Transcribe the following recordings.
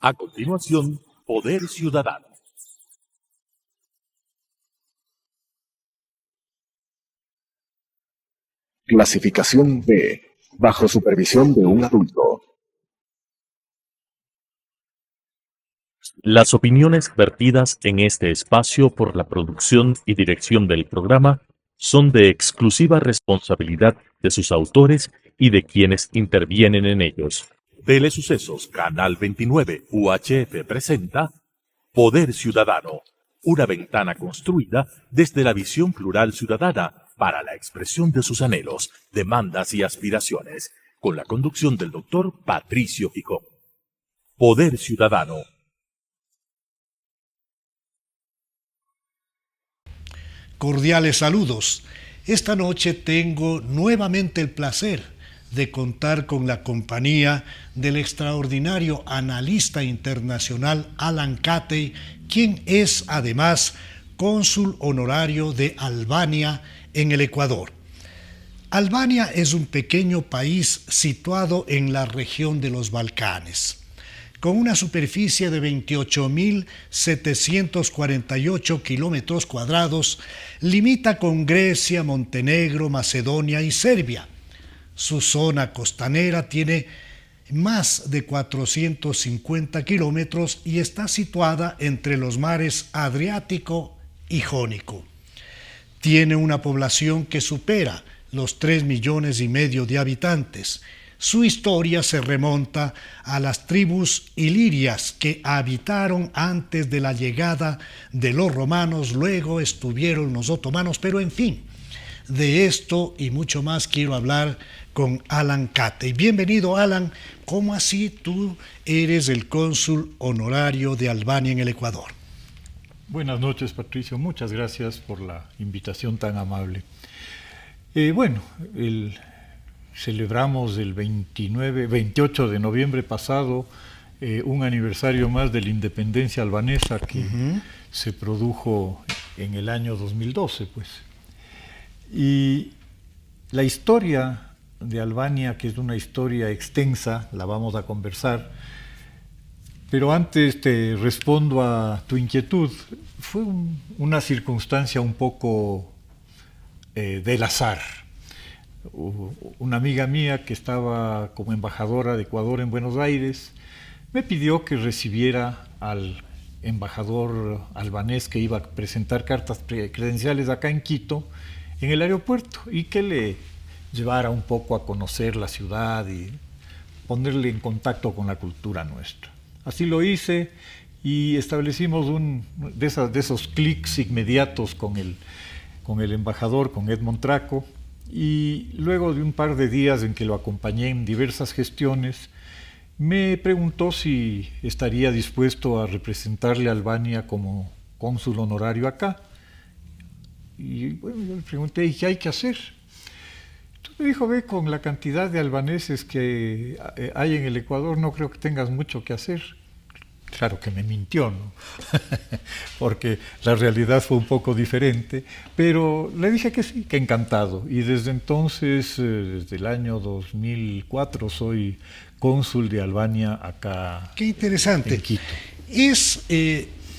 A continuación, Poder Ciudadano. Clasificación B, bajo supervisión de un adulto. Las opiniones vertidas en este espacio por la producción y dirección del programa son de exclusiva responsabilidad de sus autores y de quienes intervienen en ellos. Telesucesos Canal 29 UHF presenta Poder Ciudadano, una ventana construida desde la visión plural ciudadana para la expresión de sus anhelos, demandas y aspiraciones, con la conducción del doctor Patricio Gijón. Poder Ciudadano. Cordiales saludos. Esta noche tengo nuevamente el placer de contar con la compañía del extraordinario analista internacional Alan Catey, quien es además cónsul honorario de Albania en el Ecuador. Albania es un pequeño país situado en la región de los Balcanes. Con una superficie de 28.748 kilómetros cuadrados, limita con Grecia, Montenegro, Macedonia y Serbia. Su zona costanera tiene más de 450 kilómetros y está situada entre los mares Adriático y Jónico. Tiene una población que supera los 3,5 millones de habitantes. Su historia se remonta a las tribus ilirias que habitaron antes de la llegada de los romanos, luego estuvieron los otomanos, pero en fin, de esto y mucho más quiero hablar con Alan Catey. Bienvenido, Alan. ¿Cómo así tú eres el cónsul honorario de Albania en el Ecuador? Buenas noches, Patricio. Muchas gracias por la invitación tan amable. Celebramos el 28 de noviembre pasado un aniversario más de la independencia albanesa que se produjo en el año 2012, pues. Y la historia de Albania, que es una historia extensa, la vamos a conversar, pero antes te respondo a tu inquietud. Fue una circunstancia un poco del azar. Una amiga mía que estaba como embajadora de Ecuador en Buenos Aires me pidió que recibiera al embajador albanés que iba a presentar cartas credenciales acá en Quito, en el aeropuerto, y que le llevara un poco a conocer la ciudad y ponerle en contacto con la cultura nuestra. Así lo hice y establecimos de esos clics inmediatos con el embajador, con Edmond Traco. Y luego de un par de días en que lo acompañé en diversas gestiones, me preguntó si estaría dispuesto a representarle a Albania como cónsul honorario acá. Y bueno, yo le pregunté, ¿y qué hay que hacer? Entonces me dijo, ve, con la cantidad de albaneses que hay en el Ecuador, no creo que tengas mucho que hacer. Claro que me mintió, ¿no? Porque la realidad fue un poco diferente, pero le dije que sí, que encantado. Y desde entonces, desde el año 2004, soy cónsul de Albania acá. Qué interesante. En Quito. Es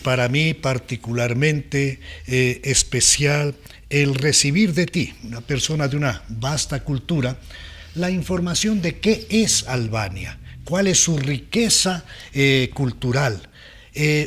para mí particularmente especial el recibir de ti, una persona de una vasta cultura, la información de qué es Albania. ¿Cuál es su riqueza cultural?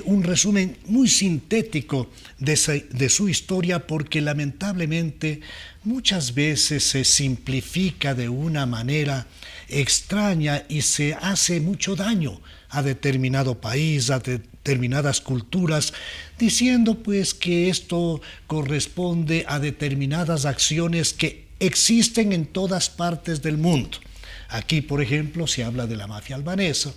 Un resumen muy sintético de su historia, porque lamentablemente muchas veces se simplifica de una manera extraña y se hace mucho daño a determinado país, a determinadas culturas, diciendo pues que esto corresponde a determinadas acciones que existen en todas partes del mundo. Aquí, por ejemplo, se habla de la mafia albanesa.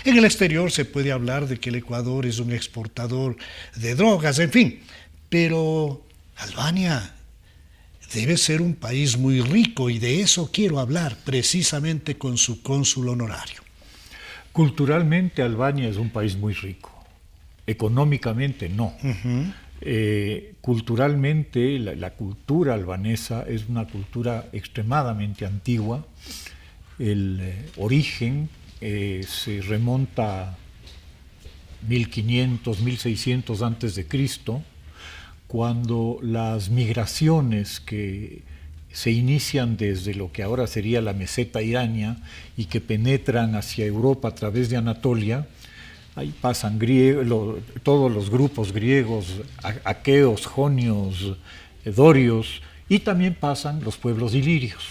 En el exterior se puede hablar de que el Ecuador es un exportador de drogas, en fin. Pero Albania debe ser un país muy rico y de eso quiero hablar precisamente con su cónsul honorario. Culturalmente, Albania es un país muy rico. Económicamente, no. Culturalmente, la cultura albanesa es una cultura extremadamente antigua. El origen se remonta 1500, 1600 antes de Cristo, cuando las migraciones que se inician desde lo que ahora sería la meseta irania y que penetran hacia Europa a través de Anatolia, ahí pasan todos los grupos griegos, aqueos, jonios, dorios, y también pasan los pueblos ilirios.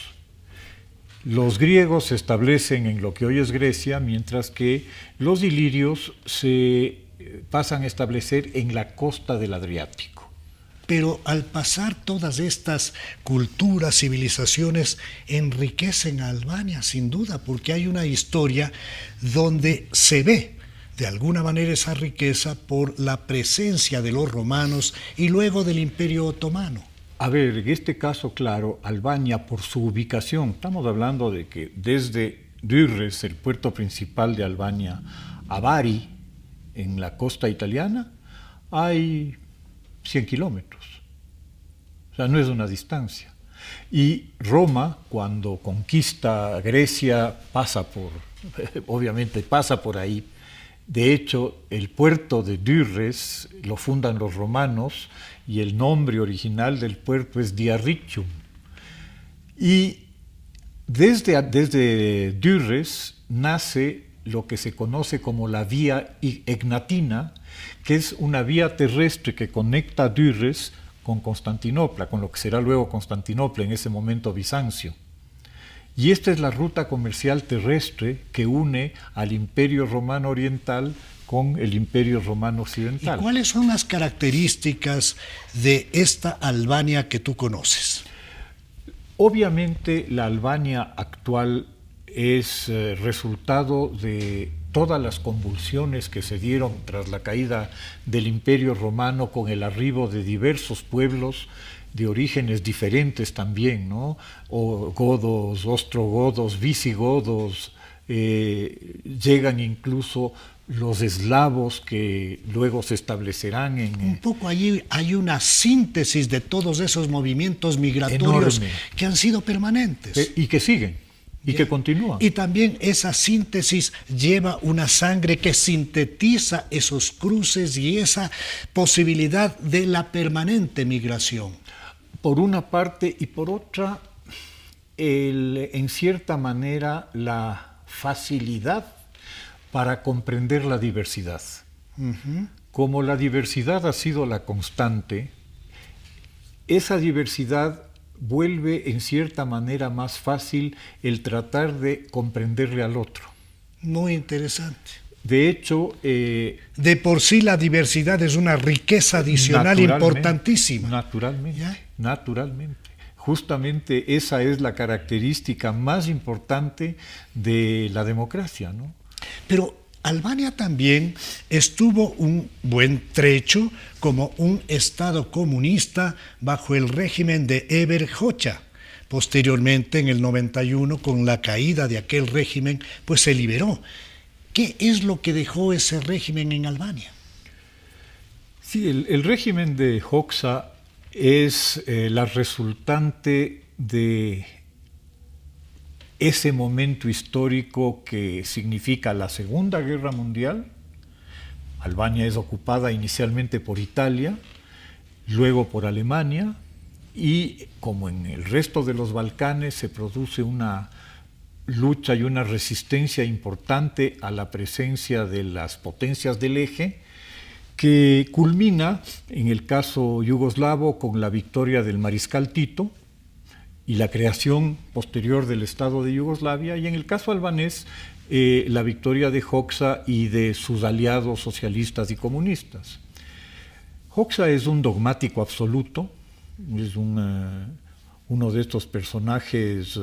Los griegos se establecen en lo que hoy es Grecia, mientras que los ilirios se pasan a establecer en la costa del Adriático. Pero al pasar todas estas culturas, civilizaciones, enriquecen a Albania, sin duda, porque hay una historia donde se ve de alguna manera esa riqueza por la presencia de los romanos y luego del Imperio Otomano. A ver, en este caso, claro, Albania, por su ubicación, estamos hablando de que desde Durrës, el puerto principal de Albania, a Bari, en la costa italiana, hay 100 kilómetros. O sea, no es una distancia. Y Roma, cuando conquista Grecia, obviamente pasa por ahí. De hecho, el puerto de Durrës lo fundan los romanos y el nombre original del puerto es Diarrhicium. Y desde Durrës nace lo que se conoce como la Vía Egnatina, que es una vía terrestre que conecta Durrës con Constantinopla, con lo que será luego Constantinopla, en ese momento Bizancio. Y esta es la ruta comercial terrestre que une al Imperio Romano Oriental con el Imperio Romano Occidental. ¿Y cuáles son las características de esta Albania que tú conoces? Obviamente la Albania actual es resultado de todas las convulsiones que se dieron tras la caída del Imperio Romano, con el arribo de diversos pueblos de orígenes diferentes también, ¿no? O godos, ostrogodos, visigodos, llegan incluso los eslavos que luego se establecerán en... Un poco allí hay una síntesis de todos esos movimientos migratorios enorme, que han sido permanentes. y que siguen, y que continúan. Y también esa síntesis lleva una sangre que sintetiza esos cruces y esa posibilidad de la permanente migración. Por una parte, y por otra, en cierta manera, la facilidad para comprender la diversidad. Como la diversidad ha sido la constante, esa diversidad vuelve en cierta manera más fácil el tratar de comprenderle al otro. Muy interesante. De hecho, de por sí la diversidad es una riqueza adicional importantísima. Naturalmente, ¿ya? Naturalmente. Justamente esa es la característica más importante de la democracia, ¿no? Pero Albania también estuvo un buen trecho como un estado comunista bajo el régimen de Enver Hoxha. Posteriormente, en el 91, con la caída de aquel régimen, pues se liberó. ¿Qué es lo que dejó ese régimen en Albania? Sí, el régimen de Hoxha es la resultante de ese momento histórico que significa la Segunda Guerra Mundial. Albania es ocupada inicialmente por Italia, luego por Alemania, y como en el resto de los Balcanes se produce una lucha y una resistencia importante a la presencia de las potencias del eje, que culmina, en el caso yugoslavo, con la victoria del mariscal Tito y la creación posterior del Estado de Yugoslavia, y en el caso albanés, la victoria de Hoxha y de sus aliados socialistas y comunistas. Hoxha es un dogmático absoluto, es uno de estos personajes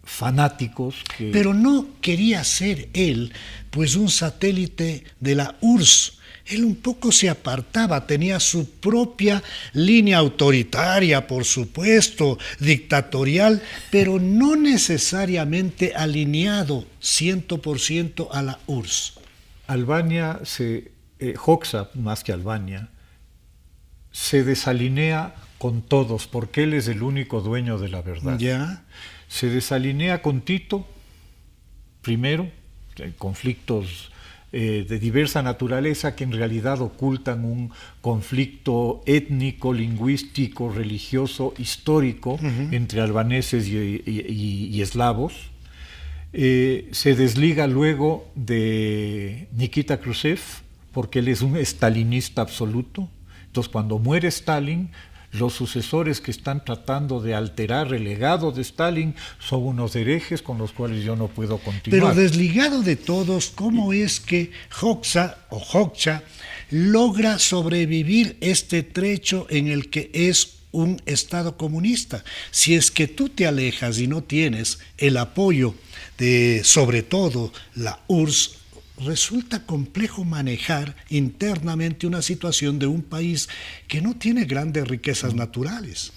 fanáticos que... Pero no quería ser él, pues, un satélite de la URSS. Él un poco se apartaba, tenía su propia línea autoritaria, por supuesto, dictatorial, pero no necesariamente alineado 100% a la URSS. Albania, Hoxha, más que Albania, se desalinea con todos, porque él es el único dueño de la verdad. ¿Ya? Se desalinea con Tito, primero, conflictos de diversa naturaleza que en realidad ocultan un conflicto étnico, lingüístico, religioso, histórico entre albaneses y eslavos. Se desliga luego de Nikita Khrushchev porque él es un estalinista absoluto. Entonces, cuando muere Stalin, los sucesores que están tratando de alterar el legado de Stalin son unos herejes con los cuales yo no puedo continuar. Pero desligado de todos, ¿cómo es que Hoxha logra sobrevivir este trecho en el que es un Estado comunista? Si es que tú te alejas y no tienes el apoyo de, sobre todo, la URSS, resulta complejo manejar internamente una situación de un país que no tiene grandes riquezas naturales.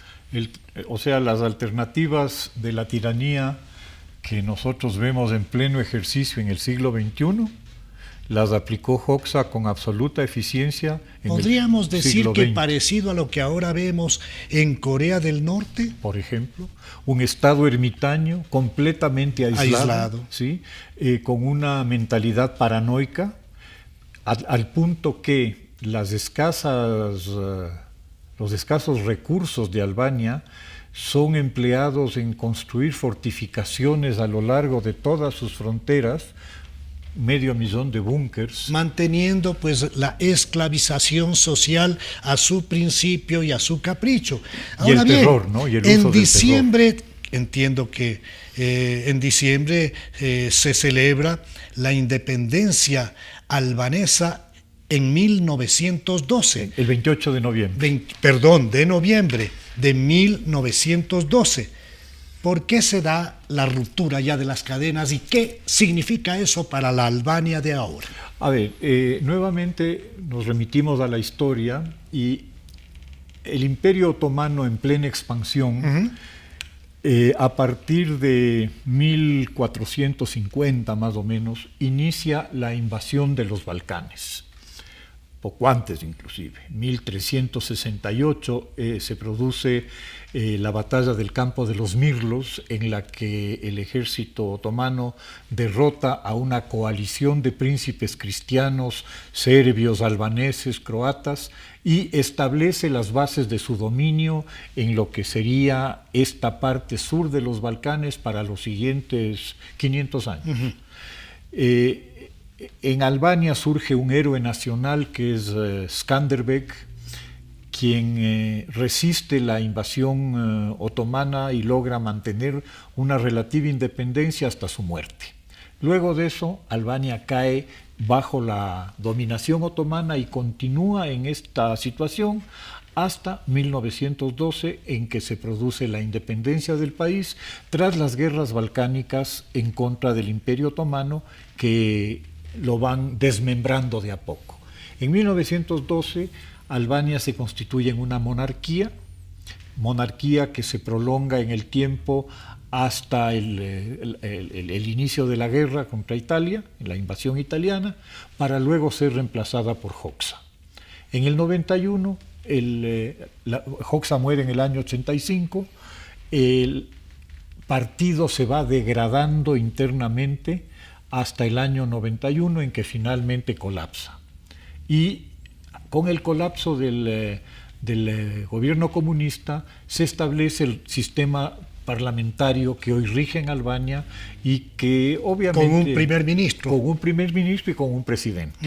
O sea, las alternativas de la tiranía que nosotros vemos en pleno ejercicio en el siglo XXI, las aplicó Hoxha con absoluta eficiencia en ¿Podríamos decir que XX. parecido a lo que ahora vemos en Corea del Norte? Por ejemplo, un estado ermitaño completamente aislado. ¿Sí? Con una mentalidad paranoica, al punto que los escasos recursos de Albania son empleados en construir fortificaciones a lo largo de todas sus fronteras, 500,000 de búnkers. Manteniendo pues la esclavización social a su principio y a su capricho. Ahora y el bien, terror, ¿no? Y el uso en del diciembre, terror. entiendo que en diciembre se celebra la independencia albanesa en 1912. El 28 de noviembre. De noviembre de 1912. ¿Por qué se da la ruptura ya de las cadenas y qué significa eso para la Albania de ahora? A ver, nuevamente nos remitimos a la historia y el Imperio Otomano en plena expansión, a partir de 1450 más o menos, inicia la invasión de los Balcanes. Poco antes inclusive, 1368 se produce la batalla del campo de los Mirlos, en la que el ejército otomano derrota a una coalición de príncipes cristianos, serbios, albaneses, croatas, y establece las bases de su dominio en lo que sería esta parte sur de los Balcanes para los siguientes 500 años. En Albania surge un héroe nacional que es Skanderbeg, quien resiste la invasión otomana y logra mantener una relativa independencia hasta su muerte. Luego de eso, Albania cae bajo la dominación otomana y continúa en esta situación hasta 1912, en que se produce la independencia del país tras las guerras balcánicas en contra del Imperio Otomano, que lo van desmembrando de a poco. En 1912, Albania se constituye en una monarquía que se prolonga en el tiempo hasta el inicio de la guerra contra Italia, la invasión italiana, para luego ser reemplazada por Hoxha. En el 91, Hoxha muere en el año 85, el partido se va degradando internamente hasta el año 91, en que finalmente colapsa. Y con el colapso del gobierno comunista se establece el sistema parlamentario que hoy rige en Albania y que obviamente... Con un primer ministro. Con un primer ministro y con un presidente.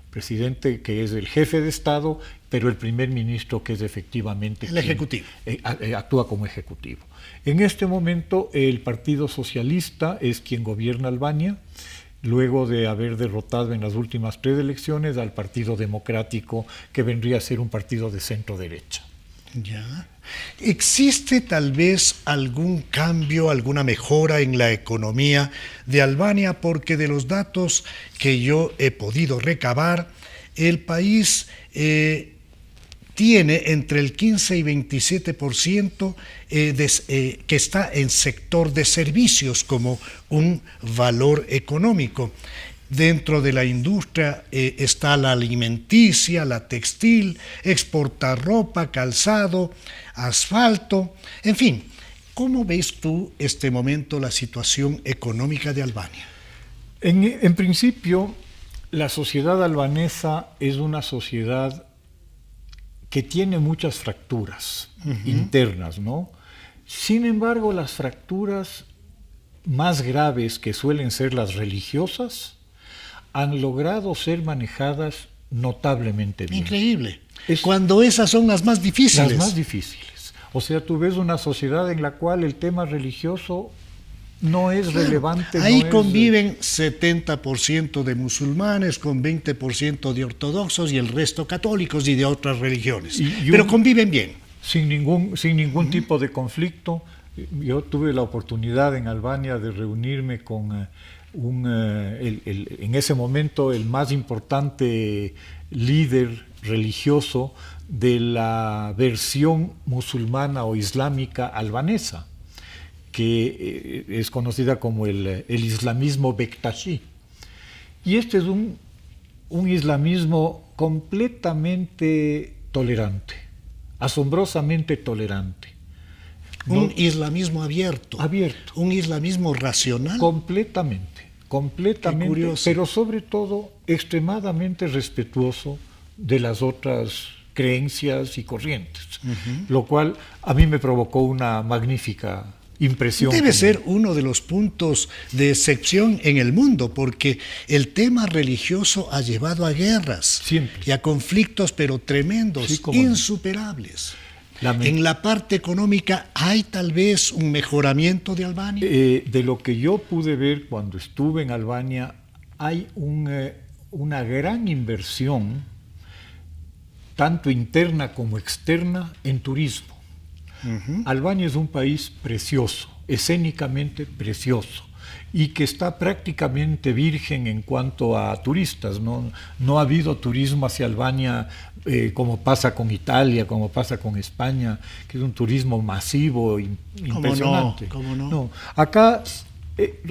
Presidente que es el jefe de Estado, pero el primer ministro que es efectivamente... El ejecutivo. Actúa como ejecutivo. En este momento el Partido Socialista es quien gobierna Albania, luego de haber derrotado en las últimas 3 elecciones al Partido Democrático, que vendría a ser un partido de centro-derecha. Ya. ¿Existe tal vez algún cambio, alguna mejora en la economía de Albania? Porque de los datos que yo he podido recabar, el país tiene entre el 15 y 27% que está en sector de servicios como un valor económico. Dentro de la industria está la alimenticia, la textil, exporta ropa, calzado, asfalto, en fin. ¿Cómo ves tú este momento la situación económica de Albania? En principio, La sociedad albanesa es una sociedad que tiene muchas fracturas internas, ¿no? Sin embargo, las fracturas más graves, que suelen ser las religiosas, han logrado ser manejadas notablemente bien. Increíble. Cuando esas son las más difíciles. Las más difíciles. O sea, tú ves una sociedad en la cual el tema religioso no es relevante. Ahí no conviven 70% de musulmanes con 20% de ortodoxos y el resto católicos y de otras religiones. Pero conviven bien. Sin ningún tipo de conflicto. Yo tuve la oportunidad en Albania de reunirme con en ese momento el más importante líder religioso de la versión musulmana o islámica albanesa, que es conocida como el islamismo Bektashi. Y este es un islamismo completamente tolerante, asombrosamente tolerante. Un islamismo abierto. Un islamismo racional. Completamente, pero sobre todo extremadamente respetuoso de las otras creencias y corrientes, lo cual a mí me provocó una magnífica impresión. Debe ser uno de los puntos de excepción en el mundo, porque el tema religioso ha llevado a guerras. Siempre. Y a conflictos, pero tremendos, Sí, insuperables. En la parte económica, ¿hay tal vez un mejoramiento de Albania? De lo que yo pude ver cuando estuve en Albania, hay una gran inversión, tanto interna como externa, en turismo. Albania es un país precioso, escénicamente precioso, y que está prácticamente virgen en cuanto a turistas. No ha habido turismo hacia Albania como pasa con Italia, como pasa con España, que es un turismo masivo, impresionante. ¿Cómo no? No, acá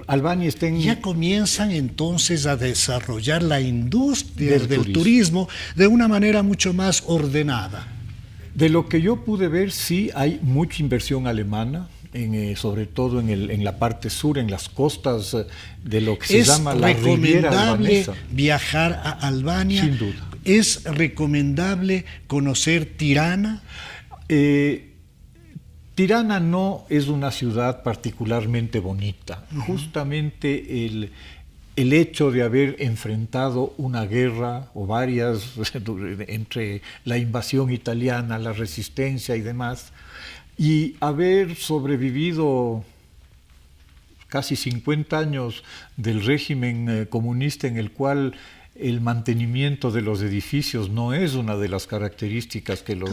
Albania está en... Ya comienzan entonces a desarrollar la industria del turismo de una manera mucho más ordenada. De lo que yo pude ver, sí hay mucha inversión alemana, sobre todo en la parte sur, en las costas de lo que se llama la Riviera albanesa. ¿Es recomendable viajar a Albania? Sin duda. ¿Es recomendable conocer Tirana? Tirana no es una ciudad particularmente bonita. Justamente el hecho de haber enfrentado una guerra o varias entre la invasión italiana, la resistencia y demás, y haber sobrevivido casi 50 años del régimen comunista, en el cual el mantenimiento de los edificios no es una de las características que los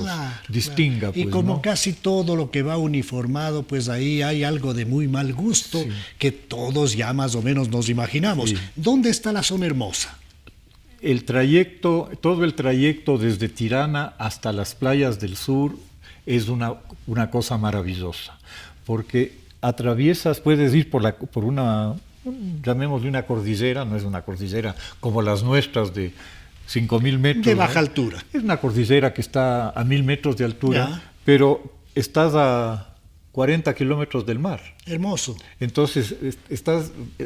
distinga. Y pues, como ¿no? casi todo lo que va uniformado, pues ahí hay algo de muy mal gusto, que todos ya más o menos nos imaginamos. ¿Dónde está la zona hermosa? Todo el trayecto desde Tirana hasta las playas del sur es una cosa maravillosa, porque puedes ir por una, llamémosle una cordillera, no es una cordillera como las nuestras de 5.000 metros. De baja altura. Es una cordillera que está a 1.000 metros de altura, pero estás a 40 kilómetros del mar. Hermoso. Entonces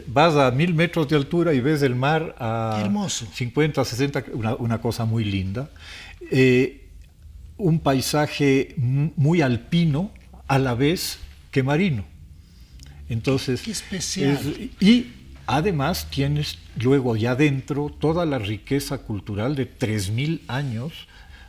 vas a 1.000 metros de altura y ves el mar a Hermoso. 50, 60, una cosa muy linda. Un paisaje muy alpino a la vez que marino. Entonces, qué especial. Y además tienes luego ya dentro toda la riqueza cultural de 3.000 años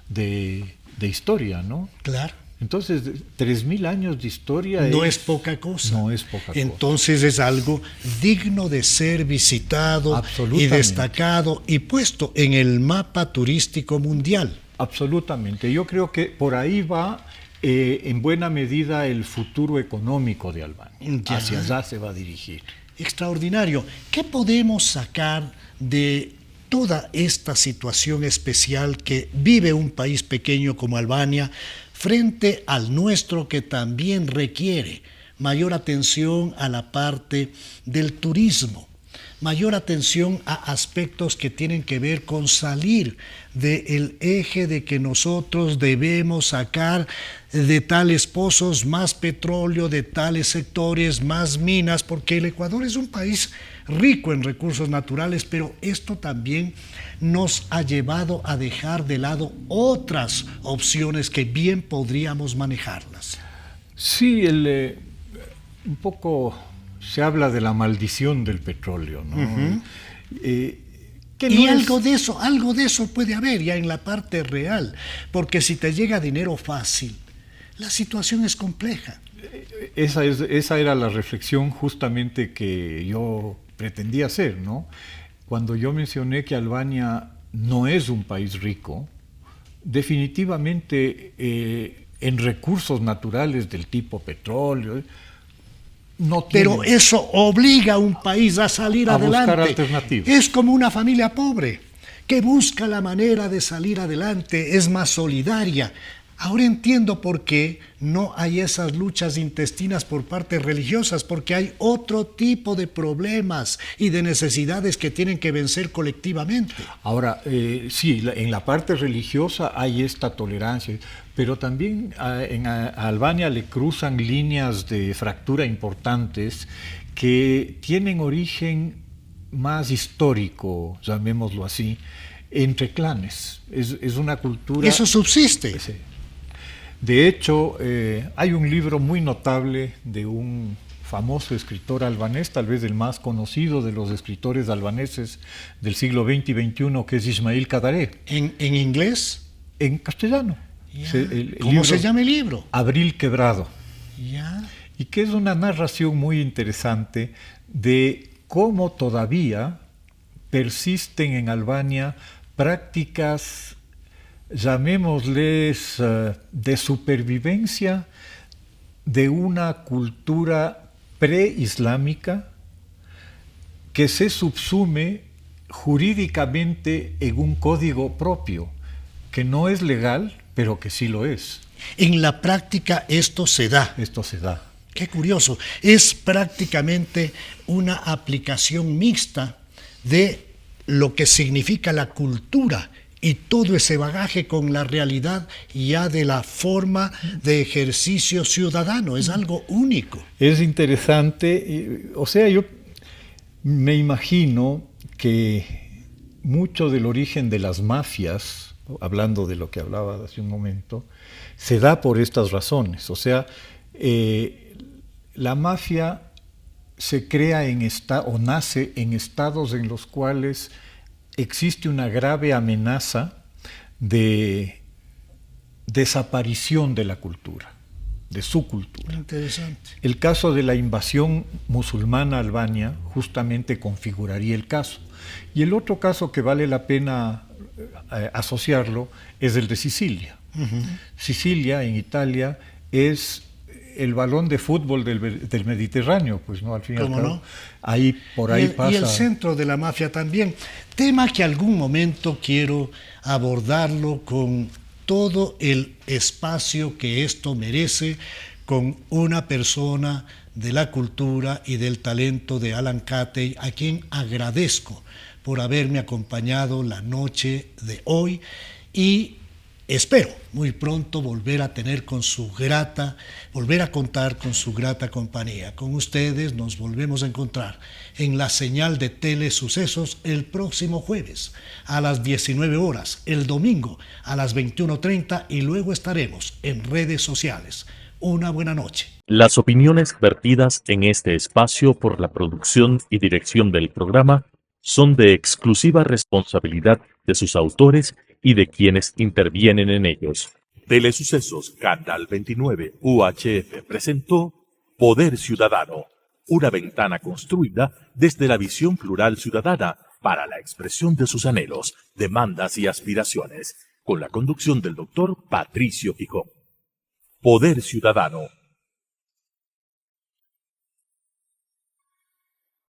de historia, ¿no? Claro. Entonces, 3.000 años de historia no es poca cosa. No es poca cosa. Entonces es algo digno de ser visitado y destacado y puesto en el mapa turístico mundial. Absolutamente. Yo creo que por ahí va en buena medida el futuro económico de Albania. Hacia allá se va a dirigir. Extraordinario. ¿Qué podemos sacar de toda esta situación especial que vive un país pequeño como Albania frente al nuestro, que también requiere mayor atención a la parte del turismo, mayor atención a aspectos que tienen que ver con salir del eje de que nosotros debemos sacar de tales pozos más petróleo, de tales sectores más minas, porque el Ecuador es un país rico en recursos naturales, pero esto también nos ha llevado a dejar de lado otras opciones que bien podríamos manejarlas. Sí, un poco se habla de la maldición del petróleo, ¿no? Que no y es... algo de eso puede haber ya en la parte real, porque si te llega dinero fácil, la situación es compleja. Esa era la reflexión justamente que yo pretendía hacer, ¿no? Cuando yo mencioné que Albania no es un país rico, definitivamente en recursos naturales del tipo petróleo, no tiene... Pero eso obliga a un país a salir adelante. Buscar alternativas. Es como una familia pobre que busca la manera de salir adelante, es más solidaria. Ahora entiendo por qué no hay esas luchas intestinas por partes religiosas, porque hay otro tipo de problemas y de necesidades que tienen que vencer colectivamente. Ahora, sí, en la parte religiosa hay esta tolerancia, pero también a Albania le cruzan líneas de fractura importantes que tienen origen más histórico, llamémoslo así, entre clanes. Es una cultura... Eso subsiste. Sí. De hecho, hay un libro muy notable de un famoso escritor albanés, tal vez el más conocido de los escritores albaneses del siglo XX y XXI, que es Ismail Kadaré. ¿En inglés? En castellano. ¿Cómo se llama el libro? Abril Quebrado. Ya. Y que es una narración muy interesante de cómo todavía persisten en Albania prácticas, llamémosles, de supervivencia de una cultura preislámica que se subsume jurídicamente en un código propio, que no es legal, pero que sí lo es. En la práctica esto se da. Esto se da. Qué curioso. Es prácticamente una aplicación mixta de lo que significa la cultura y todo ese bagaje con la realidad ya de la forma de ejercicio ciudadano. Es algo único. Es interesante. O sea, yo me imagino que mucho del origen de las mafias, hablando de lo que hablaba hace un momento, se da por estas razones. O sea, la mafia se crea o nace en estados en los cuales existe una grave amenaza de desaparición de la cultura, de su cultura. Interesante. El caso de la invasión musulmana a Albania justamente configuraría el caso. Y el otro caso que vale la pena asociarlo es el de Sicilia. Sicilia, en Italia, es el balón de fútbol del Mediterráneo, pues no, al fin y al cabo. Ahí, por ahí pasa. Y el centro de la mafia también. Tema que algún momento quiero abordarlo con todo el espacio que esto merece, con una persona de la cultura y del talento de Alan Catey, a quien agradezco por haberme acompañado la noche de hoy y espero muy pronto volver a contar con su grata compañía. Con ustedes nos volvemos a encontrar en la señal de Telesucesos el próximo jueves a las 19 horas, el domingo a las 21:30 y luego estaremos en redes sociales. Una buena noche. Las opiniones vertidas en este espacio por la producción y dirección del programa son de exclusiva responsabilidad de sus autores y de quienes intervienen en ellos. Telesucesos Canal 29 UHF presentó Poder Ciudadano, una ventana construida desde la visión plural ciudadana para la expresión de sus anhelos, demandas y aspiraciones, con la conducción del doctor Patricio Gijón. Poder Ciudadano,